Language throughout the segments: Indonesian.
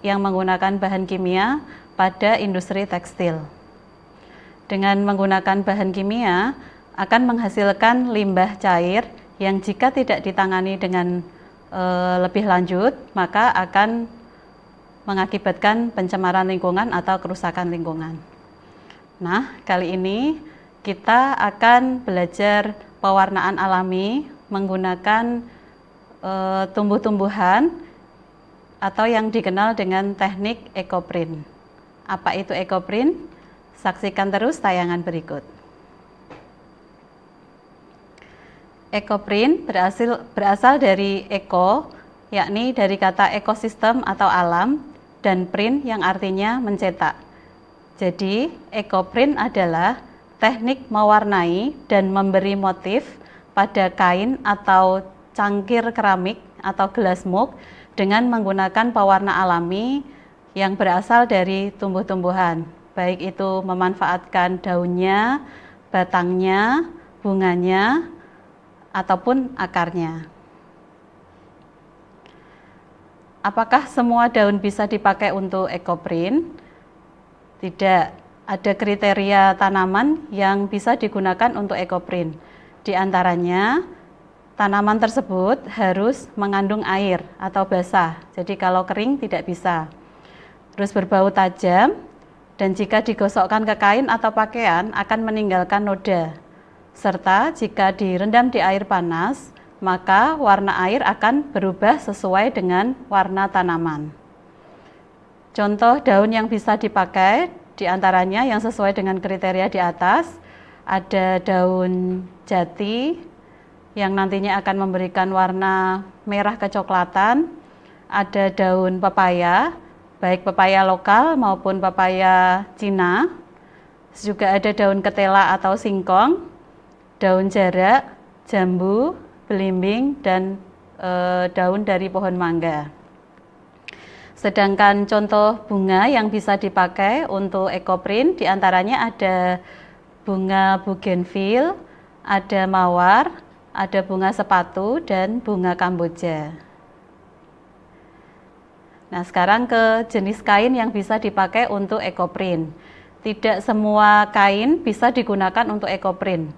yang menggunakan bahan kimia pada industri tekstil. Dengan menggunakan bahan kimia akan menghasilkan limbah cair yang jika tidak ditangani dengan lebih lanjut maka akan mengakibatkan pencemaran lingkungan atau kerusakan lingkungan. Nah, kali ini kita akan belajar pewarnaan alami menggunakan tumbuh-tumbuhan atau yang dikenal dengan teknik ekoprint. Apa itu ekoprint? Saksikan terus tayangan berikut. Ekoprint berasal dari eko, yakni dari kata ekosistem atau alam, dan print yang artinya mencetak. Jadi, ekoprint adalah teknik mewarnai dan memberi motif pada kain atau cangkir keramik atau gelas mug dengan menggunakan pewarna alami yang berasal dari tumbuh-tumbuhan, baik itu memanfaatkan daunnya, batangnya, bunganya, ataupun akarnya. Apakah semua daun bisa dipakai untuk ekoprint? Tidak, ada kriteria tanaman yang bisa digunakan untuk ekoprint. Di antaranya, tanaman tersebut harus mengandung air atau basah, jadi kalau kering tidak bisa. Terus berbau tajam, dan jika digosokkan ke kain atau pakaian akan meninggalkan noda. Serta jika direndam di air panas, maka warna air akan berubah sesuai dengan warna tanaman. Contoh daun yang bisa dipakai, di antaranya yang sesuai dengan kriteria di atas, ada daun jati, yang nantinya akan memberikan warna merah kecoklatan, ada daun pepaya, baik pepaya lokal maupun pepaya Cina, juga ada daun ketela atau singkong, daun jarak, jambu, belimbing, dan daun dari pohon mangga. Sedangkan contoh bunga yang bisa dipakai untuk ekoprint, diantaranya ada bunga bougainville, ada mawar, ada bunga sepatu, dan bunga kamboja. Nah, sekarang ke jenis kain yang bisa dipakai untuk ekoprint. Tidak semua kain bisa digunakan untuk ekoprint.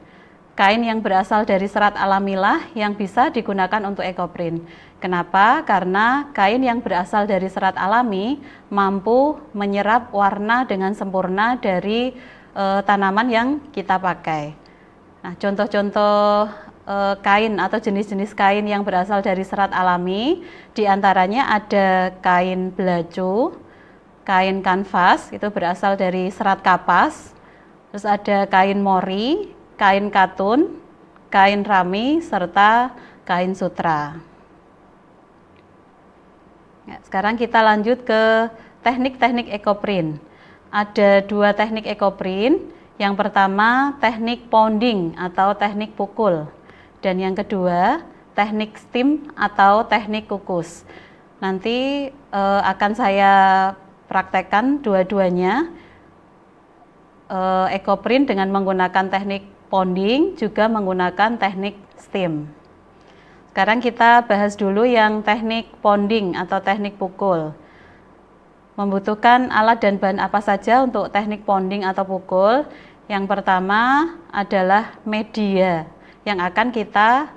Kain yang berasal dari serat alamilah yang bisa digunakan untuk ekoprint. Kenapa? Karena kain yang berasal dari serat alami mampu menyerap warna dengan sempurna dari tanaman yang kita pakai. Nah, contoh-contoh kain atau jenis-jenis kain yang berasal dari serat alami, diantaranya ada kain belacu, kain kanvas, itu berasal dari serat kapas, terus ada kain mori, kain katun, kain rami, serta kain sutra. Ya, sekarang kita lanjut ke teknik-teknik ekoprint. Ada dua teknik ekoprint. Yang pertama teknik pounding atau teknik pukul, dan yang kedua teknik steam atau teknik kukus. Nanti akan saya praktekkan dua-duanya, ekoprint dengan menggunakan teknik pounding, juga menggunakan teknik steam. Sekarang kita bahas dulu yang teknik pounding atau teknik pukul. Membutuhkan alat dan bahan apa saja untuk teknik pounding atau pukul? Yang pertama adalah media yang akan kita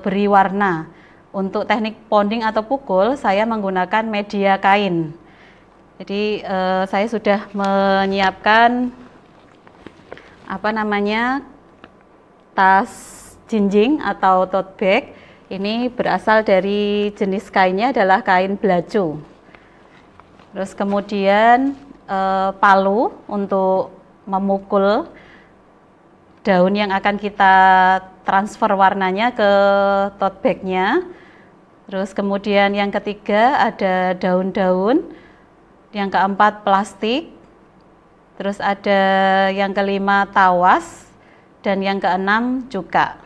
beri warna. Untuk teknik pounding atau pukul, saya menggunakan media kain. Jadi saya sudah menyiapkan tas jinjing atau tote bag. Ini berasal dari jenis kainnya adalah kain belacu. Terus kemudian palu untuk memukul daun yang akan kita transfer warnanya ke tote bagnya. Terus kemudian yang ketiga ada daun-daun, yang keempat plastik, terus ada yang kelima tawas, dan yang keenam cuka.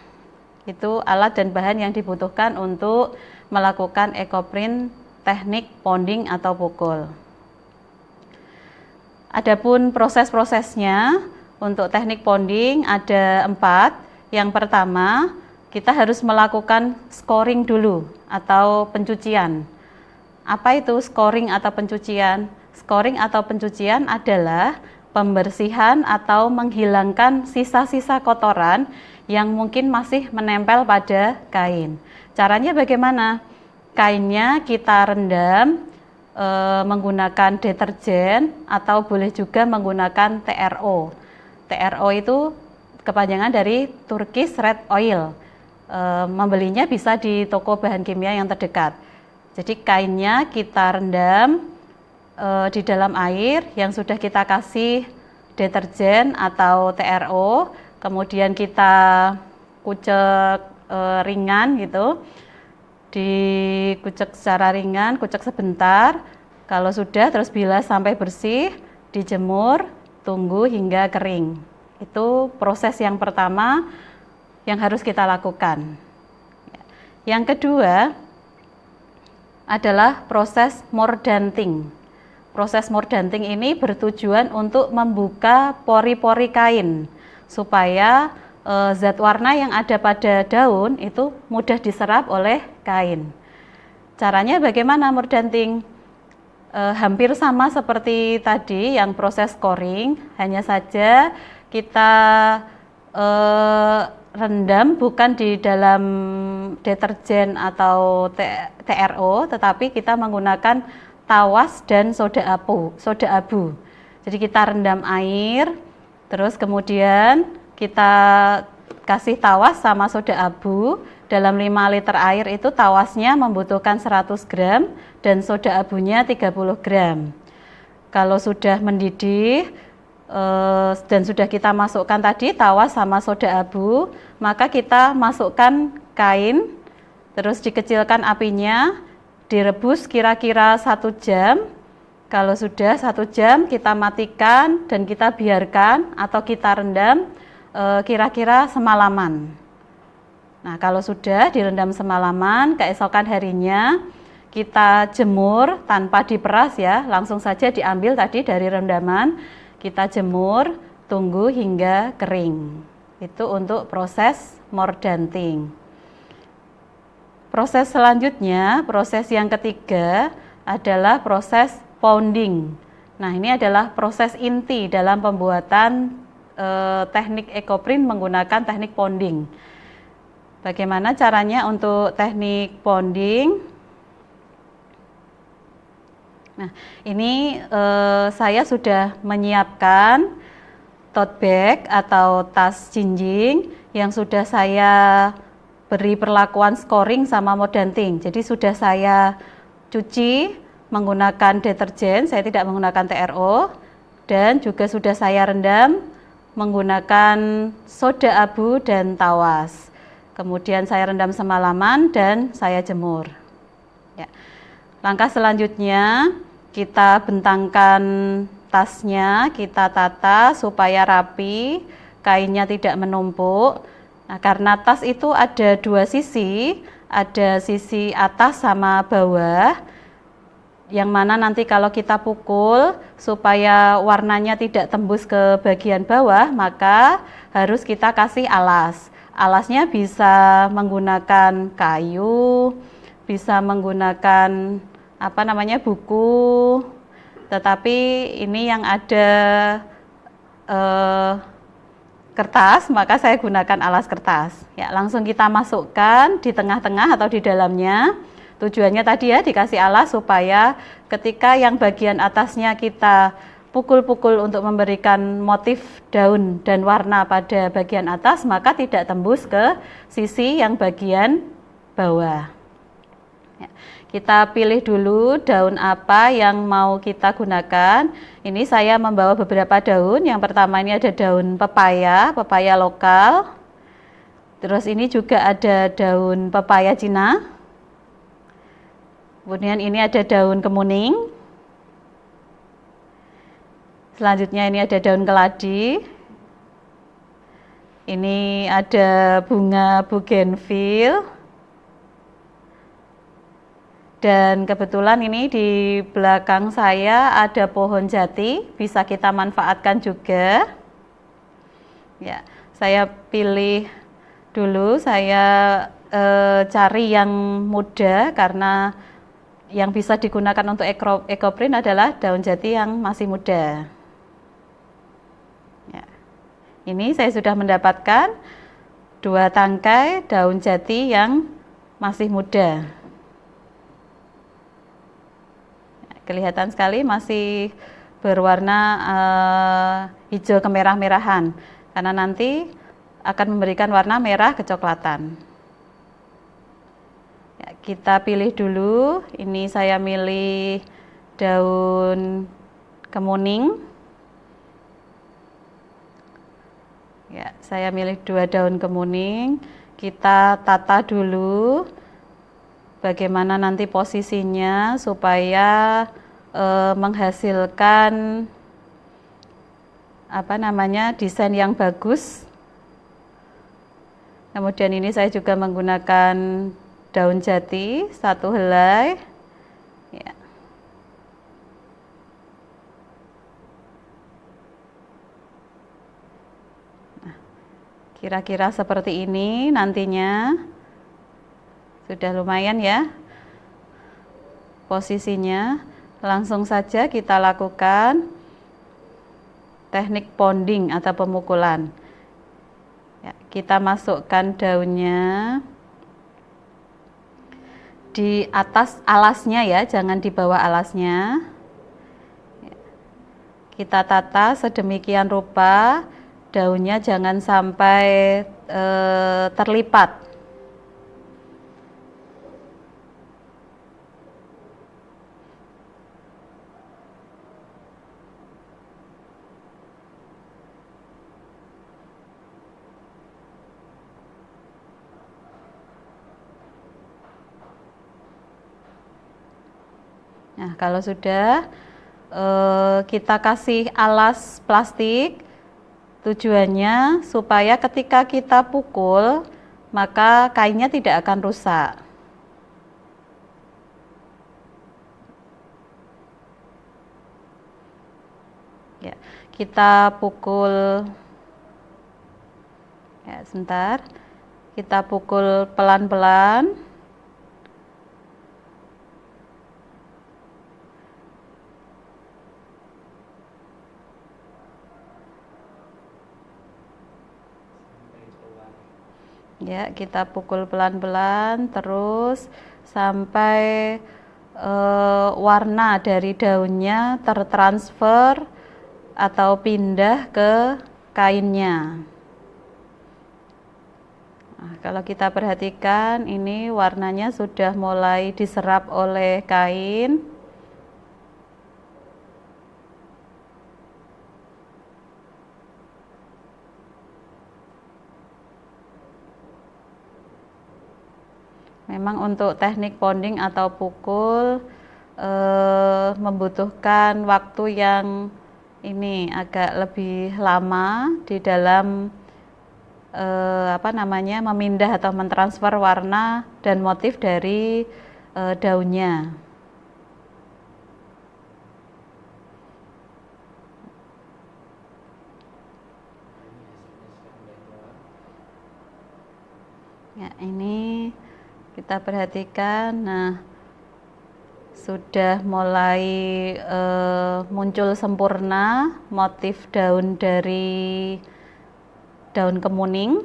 Itu alat dan bahan yang dibutuhkan untuk melakukan ekoprint teknik pounding atau pukul. Adapun proses-prosesnya untuk teknik pounding ada 4. Yang pertama, kita harus melakukan scoring dulu atau pencucian. Apa itu scoring atau pencucian? Scoring atau pencucian adalah pembersihan atau menghilangkan sisa-sisa kotoran yang mungkin masih menempel pada kain. Caranya bagaimana? Kainnya kita rendam menggunakan deterjen atau boleh juga menggunakan TRO. TRO itu kepanjangan dari Turkish Red Oil. Membelinya bisa di toko bahan kimia yang terdekat. Jadi kainnya kita rendam di dalam air yang sudah kita kasih deterjen atau TRO, kemudian kita kucek ringan gitu. Dikucek secara ringan, kucek sebentar. Kalau sudah terus bilas sampai bersih, dijemur, tunggu hingga kering. Itu proses yang pertama yang harus kita lakukan. Yang kedua adalah proses mordanting. Proses mordanting ini bertujuan untuk membuka pori-pori kain supaya zat warna yang ada pada daun itu mudah diserap oleh kain. Caranya bagaimana mordanting? Hampir sama seperti tadi yang proses scoring, hanya saja kita rendam bukan di dalam deterjen atau TRO, tetapi kita menggunakan tawas dan soda abu. Jadi kita rendam air, terus kemudian kita kasih tawas sama soda abu. Dalam 5 liter air itu tawasnya membutuhkan 100 gram dan soda abunya 30 gram. Kalau sudah mendidih dan sudah kita masukkan tadi tawas sama soda abu, maka kita masukkan kain, terus dikecilkan apinya, direbus kira-kira 1 jam. Kalau sudah 1 jam kita matikan dan kita biarkan atau kita rendam kira-kira semalaman. Nah, kalau sudah direndam semalaman, keesokan harinya kita jemur tanpa diperas ya, langsung saja diambil tadi dari rendaman, kita jemur, tunggu hingga kering. Itu untuk proses mordanting. Proses selanjutnya, proses yang ketiga adalah proses pounding. Nah, ini adalah proses inti dalam pembuatan teknik ekoprint menggunakan teknik pounding. Bagaimana caranya untuk teknik pounding? Nah, ini saya sudah menyiapkan tote bag atau tas jinjing yang sudah saya beri perlakuan scoring sama mordanting. Jadi sudah saya cuci menggunakan deterjen, saya tidak menggunakan TRO, dan juga sudah saya rendam menggunakan soda abu dan tawas. Kemudian saya rendam semalaman dan saya jemur. Ya. Langkah selanjutnya kita bentangkan tasnya, kita tata supaya rapi, kainnya tidak menumpuk. Nah, karena tas itu ada 2 sisi, ada sisi atas sama bawah, yang mana nanti kalau kita pukul supaya warnanya tidak tembus ke bagian bawah, maka harus kita kasih alas. Alasnya bisa menggunakan kayu, bisa menggunakan buku, tetapi ini yang ada kertas, maka saya gunakan alas kertas. Ya, langsung kita masukkan di tengah-tengah atau di dalamnya. Tujuannya tadi ya dikasih alas supaya ketika yang bagian atasnya kita pukul-pukul untuk memberikan motif daun dan warna pada bagian atas, maka tidak tembus ke sisi yang bagian bawah. Ya, kita pilih dulu daun apa yang mau kita gunakan. Ini saya membawa beberapa daun. Yang pertama ini ada daun pepaya lokal. Terus ini juga ada daun pepaya Cina. Kemudian ini ada daun kemuning. Selanjutnya ini ada daun keladi. Ini ada bunga bougainville. Dan kebetulan ini di belakang saya ada pohon jati, bisa kita manfaatkan juga. Ya, saya pilih dulu, saya cari yang muda karena yang bisa digunakan untuk ekoprint adalah daun jati yang masih muda. Ya. Ini saya sudah mendapatkan 2 tangkai daun jati yang masih muda. Kelihatan sekali masih berwarna hijau kemerah-merahan, karena nanti akan memberikan warna merah kecoklatan. Ya, kita pilih dulu. Ini saya milih daun kemuning. Ya, saya milih 2 daun kemuning. Kita tata dulu bagaimana nanti posisinya supaya menghasilkan desain yang bagus. Kemudian ini saya juga menggunakan daun jati 1 helai. Ya. Nah, kira-kira seperti ini nantinya. Sudah lumayan ya posisinya. Langsung saja kita lakukan teknik ponding atau pemukulan. Ya, kita masukkan daunnya di atas alasnya ya, jangan di bawah alasnya. Kita tata sedemikian rupa, daunnya jangan sampai terlipat. Nah, kalau sudah kita kasih alas plastik, tujuannya supaya ketika kita pukul, maka kainnya tidak akan rusak. Ya, kita pukul, ya sebentar, kita pukul pelan-pelan. Ya, kita pukul pelan-pelan terus sampai warna dari daunnya tertransfer atau pindah ke kainnya. Nah, kalau kita perhatikan ini warnanya sudah mulai diserap oleh kain. Memang untuk teknik ponding atau pukul membutuhkan waktu yang ini agak lebih lama di dalam memindah atau mentransfer warna dan motif dari daunnya. Ya, ini kita perhatikan, nah sudah mulai muncul sempurna motif daun dari daun kemuning.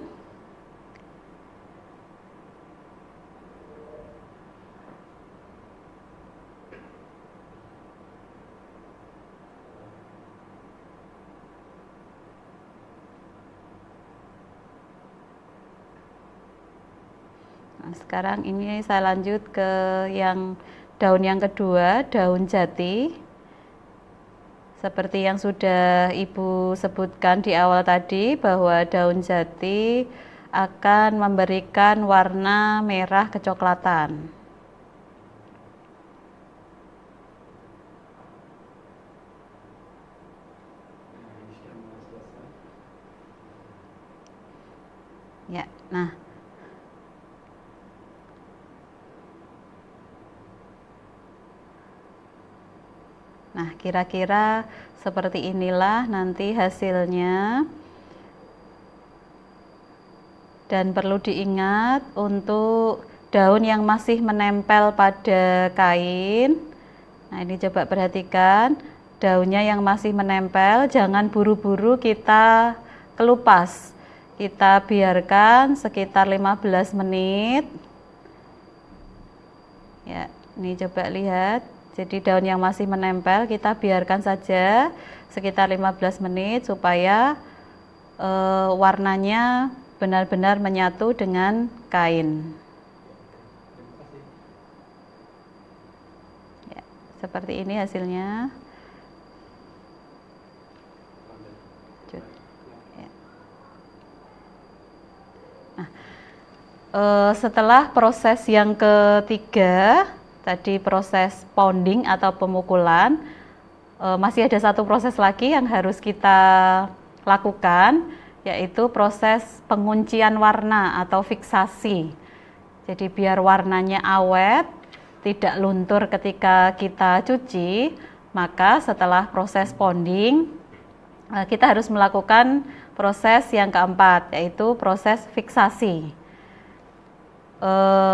Nah, sekarang ini saya lanjut ke yang daun yang kedua, daun jati. Seperti yang sudah Ibu sebutkan di awal tadi, bahwa daun jati akan memberikan warna merah kecoklatan. Ya, Nah, kira-kira seperti inilah nanti hasilnya. Dan perlu diingat untuk daun yang masih menempel pada kain. Nah, ini coba perhatikan, daunnya yang masih menempel, jangan buru-buru kita kelupas. Kita biarkan sekitar 15 menit. Ya, ini coba lihat. Jadi daun yang masih menempel kita biarkan saja sekitar 15 menit supaya warnanya benar-benar menyatu dengan kain. Ya, seperti ini hasilnya. Ya. Nah, setelah proses yang ketiga, tadi proses pounding atau pemukulan, masih ada satu proses lagi yang harus kita lakukan, yaitu proses penguncian warna atau fiksasi. Jadi biar warnanya awet, tidak luntur ketika kita cuci, maka setelah proses pounding, kita harus melakukan proses yang keempat, yaitu proses fiksasi.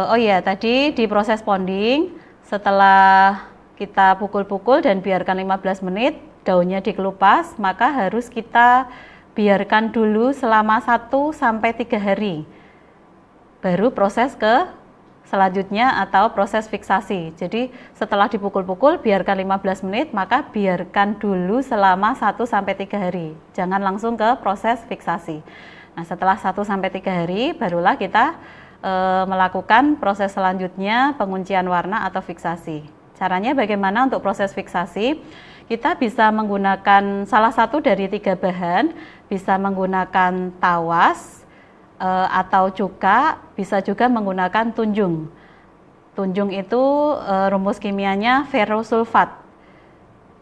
Oh ya, tadi di proses pounding, setelah kita pukul-pukul dan biarkan 15 menit, daunnya dikelupas, maka harus kita biarkan dulu selama 1-3 hari. Baru proses ke selanjutnya atau proses fiksasi. Jadi setelah dipukul-pukul, biarkan 15 menit, maka biarkan dulu selama 1-3 hari. Jangan langsung ke proses fiksasi. Nah, setelah 1-3 hari, barulah kita melakukan proses selanjutnya penguncian warna atau fiksasi. Caranya bagaimana untuk proses fiksasi? Kita bisa menggunakan salah satu dari 3 bahan, bisa menggunakan tawas atau cuka, bisa juga menggunakan tunjung. Tunjung itu rumus kimianya ferrosulfat,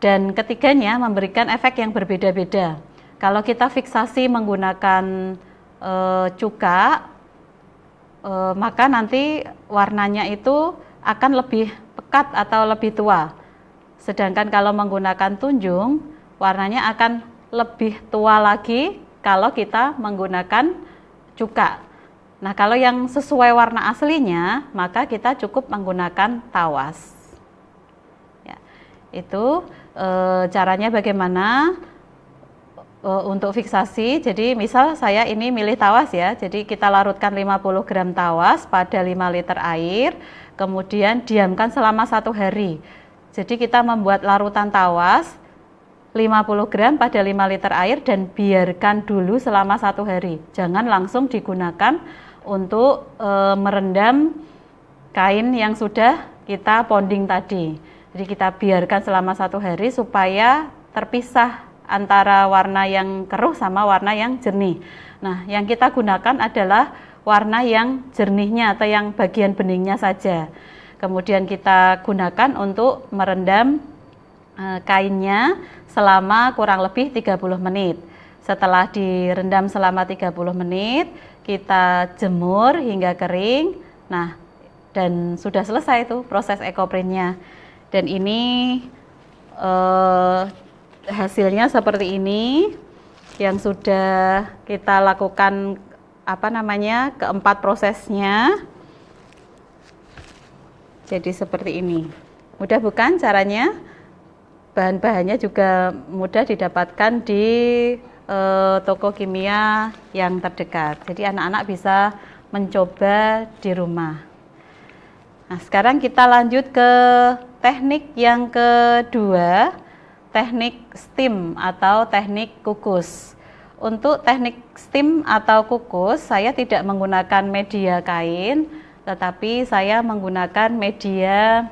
dan ketiganya memberikan efek yang berbeda-beda. Kalau kita fiksasi menggunakan cuka, maka nanti warnanya itu akan lebih pekat atau lebih tua. Sedangkan kalau menggunakan tunjung, warnanya akan lebih tua lagi kalau kita menggunakan cuka. Nah, kalau yang sesuai warna aslinya, maka kita cukup menggunakan tawas. Ya, itu caranya bagaimana untuk fiksasi. Jadi misal saya ini milih tawas ya, jadi kita larutkan 50 gram tawas pada 5 liter air, kemudian diamkan selama 1 hari. Jadi kita membuat larutan tawas 50 gram pada 5 liter air dan biarkan dulu selama 1 hari. Jangan langsung digunakan untuk merendam kain yang sudah kita pounding tadi. Jadi kita biarkan selama 1 hari supaya terpisah antara warna yang keruh sama warna yang jernih. Nah, yang kita gunakan adalah warna yang jernihnya atau yang bagian beningnya saja. Kemudian kita gunakan untuk merendam kainnya selama kurang lebih 30 menit. Setelah direndam selama 30 menit, kita jemur hingga kering. Nah, dan sudah selesai itu proses ekoprintnya. Dan ini hasilnya seperti ini yang sudah kita lakukan keempat prosesnya. Jadi seperti ini. Mudah bukan caranya? Bahan-bahannya juga mudah didapatkan di toko kimia yang terdekat. Jadi anak-anak bisa mencoba di rumah. Nah, sekarang kita lanjut ke teknik yang kedua, teknik steam atau teknik kukus. Untuk teknik steam atau kukus, saya tidak menggunakan media kain, tetapi saya menggunakan media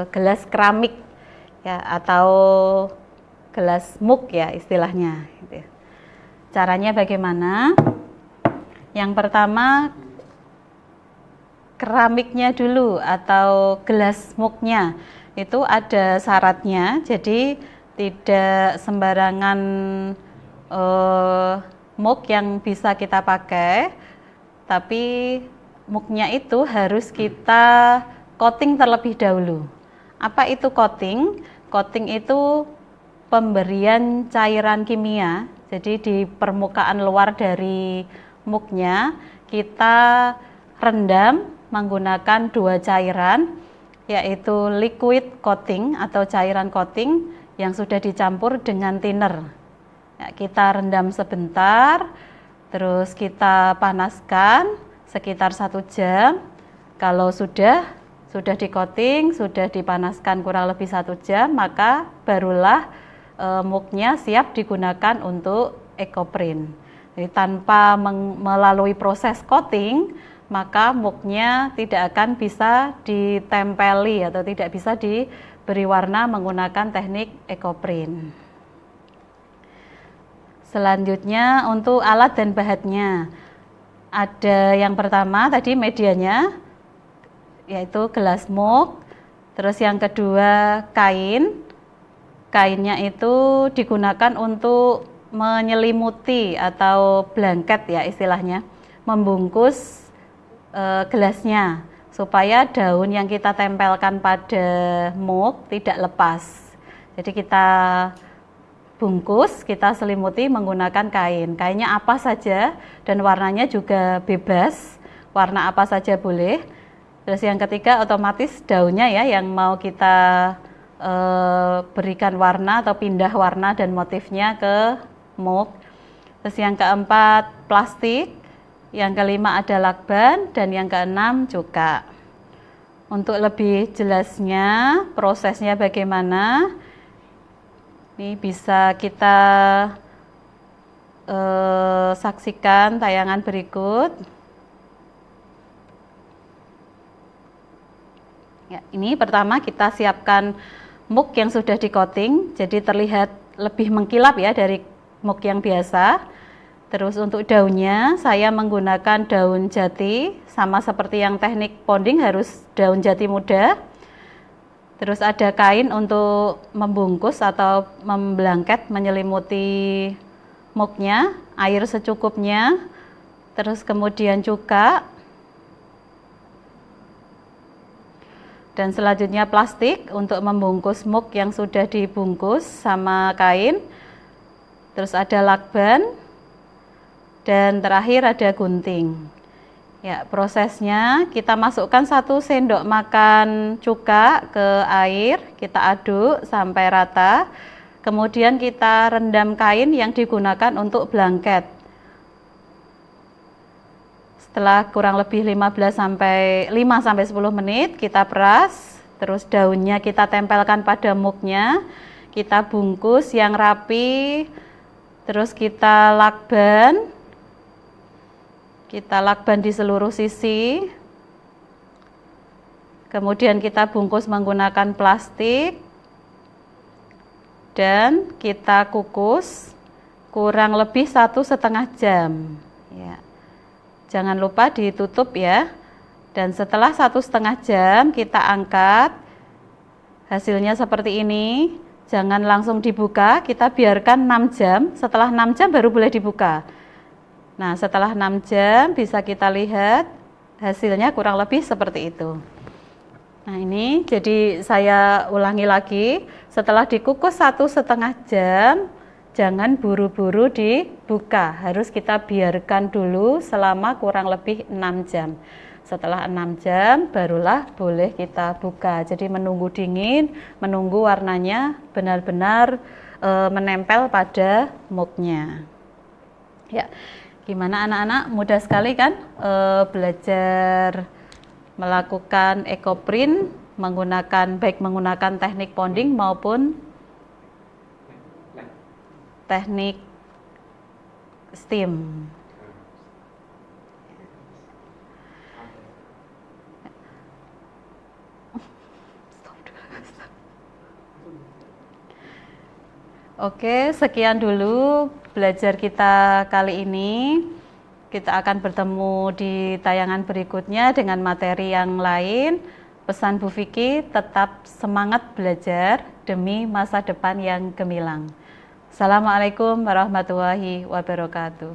gelas keramik ya, atau gelas mug ya istilahnya. Caranya bagaimana? Yang pertama, keramiknya dulu atau gelas mugnya itu ada syaratnya, jadi tidak sembarangan mug yang bisa kita pakai, tapi mugnya itu harus kita coating terlebih dahulu. Apa itu coating? Coating itu pemberian cairan kimia, jadi di permukaan luar dari mugnya kita rendam menggunakan 2 cairan, yaitu liquid coating atau cairan coating yang sudah dicampur dengan thinner. Ya, kita rendam sebentar, terus kita panaskan sekitar 1 jam. Kalau sudah di coating, sudah dipanaskan kurang lebih 1 jam, maka barulah muknya siap digunakan untuk ekoprint. Jadi tanpa melalui proses coating, maka muknya tidak akan bisa ditempeli atau tidak bisa diberi warna menggunakan teknik ekoprint. Selanjutnya untuk alat dan bahannya. Ada yang pertama tadi medianya, yaitu gelas muk. Terus yang kedua kain. Kainnya itu digunakan untuk menyelimuti atau blanket ya istilahnya, membungkus gelasnya supaya daun yang kita tempelkan pada muk tidak lepas. Jadi kita bungkus, kita selimuti menggunakan kain. Kainnya apa saja dan warnanya juga bebas, warna apa saja boleh. Terus yang ketiga otomatis daunnya ya yang mau kita berikan warna atau pindah warna dan motifnya ke muk. Terus yang keempat plastik, yang kelima ada lakban, dan yang keenam cuka. Untuk lebih jelasnya prosesnya bagaimana, ini bisa kita saksikan tayangan berikut. Ya, ini pertama kita siapkan muk yang sudah di coating, jadi terlihat lebih mengkilap ya dari muk yang biasa. Terus untuk daunnya saya menggunakan daun jati, sama seperti yang teknik ponding harus daun jati muda. Terus ada kain untuk membungkus atau memblanket menyelimuti muknya, air secukupnya. Terus kemudian cuka. Dan selanjutnya plastik untuk membungkus muk yang sudah dibungkus sama kain. Terus ada lakban. Dan terakhir ada gunting. Ya, prosesnya kita masukkan 1 sendok makan cuka ke air, kita aduk sampai rata. Kemudian kita rendam kain yang digunakan untuk blanket. Setelah kurang lebih 5 sampai 10 menit kita peras, terus daunnya kita tempelkan pada muknya, kita bungkus yang rapi, terus kita lakban di seluruh sisi. Kemudian kita bungkus menggunakan plastik dan kita kukus kurang lebih 1,5 jam. Ya. Jangan lupa ditutup ya. Dan setelah 1,5 jam kita angkat. Hasilnya seperti ini. Jangan langsung dibuka, kita biarkan 6 jam. Setelah 6 jam baru boleh dibuka. Nah, setelah 6 jam bisa kita lihat hasilnya kurang lebih seperti itu. Nah, ini jadi saya ulangi lagi. Setelah dikukus 1,5 jam, jangan buru-buru dibuka, harus kita biarkan dulu selama kurang lebih 6 jam. Setelah 6 jam barulah boleh kita buka. Jadi menunggu dingin, menunggu warnanya benar-benar menempel pada muknya. Ya, gimana anak-anak? Mudah sekali kan belajar melakukan ekoprint baik menggunakan teknik ponding maupun teknik steam. Oke, sekian dulu belajar kita kali ini. Kita akan bertemu di tayangan berikutnya dengan materi yang lain. Pesan Bu Vicky, tetap semangat belajar demi masa depan yang gemilang. Assalamualaikum warahmatullahi wabarakatuh.